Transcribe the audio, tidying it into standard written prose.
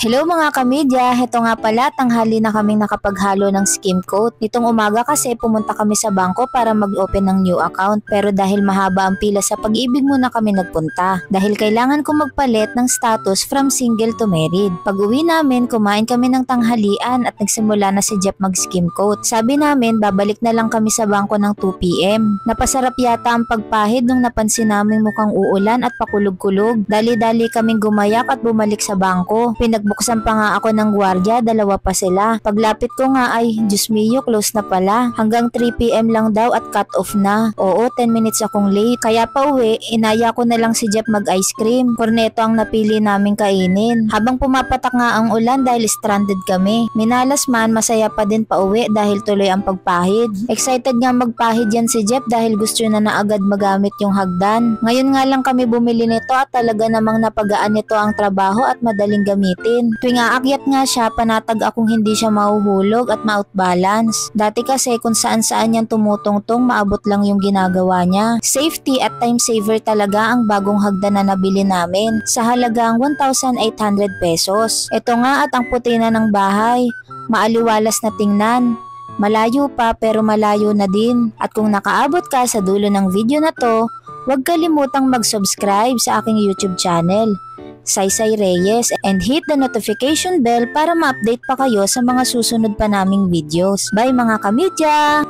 Hello mga kamedya, heto nga pala tanghali na kaming nakapaghalo ng skim coat. Nitong umaga kasi pumunta kami sa bangko para mag-open ng new account pero dahil mahaba ang pila sa pag-ibig muna kami nagpunta. Dahil kailangan ko magpalit ng status from single to married. Pag uwi namin, kumain kami ng tanghalian at nagsimula na si Jeff mag-skim coat. Sabi namin babalik na lang kami sa bangko ng 2 PM. Napasarap yata ang pagpahid nung napansin namin mukhang uulan at pakulog-kulog. Dali-dali kaming gumayak at bumalik sa bangko. Buksan pa nga ako ng gwardiya, dalawa pa sila. Paglapit ko nga ay, Diyos mio, close na pala. Hanggang 3 PM lang daw at cut off na. Oo, 10 minutes akong late. Kaya pa uwi, inaya ko na lang si Jeff mag-ice cream. Cornetto ang napili naming kainin. Habang pumapatak nga ang ulan dahil stranded kami. Minalas man, masaya pa din pa uwi dahil tuloy ang pagpahid. Excited nga magpahid yan si Jeff dahil gusto na agad magamit yung hagdan. Ngayon nga lang kami bumili nito at talaga namang napagaan nito ang trabaho at madaling gamitin. Tuwing aakyat nga siya, panatag akong hindi siya mahuhulog at ma-outbalance. Dati kasi kung saan-saan yan tumutungtong, maabot lang yung ginagawa niya. Safety at time saver talaga ang bagong hagdan na nabili namin sa halagang 1,800 pesos. Ito nga at ang puti na ng bahay. Maaliwalas na tingnan. Malayo pa pero malayo na din. At kung nakaabot ka sa dulo ng video na to, huwag kalimutang mag-subscribe sa aking YouTube channel, Saysay Reyes, and hit the notification bell para ma-update pa kayo sa mga susunod pa naming videos. Bye mga kamedya!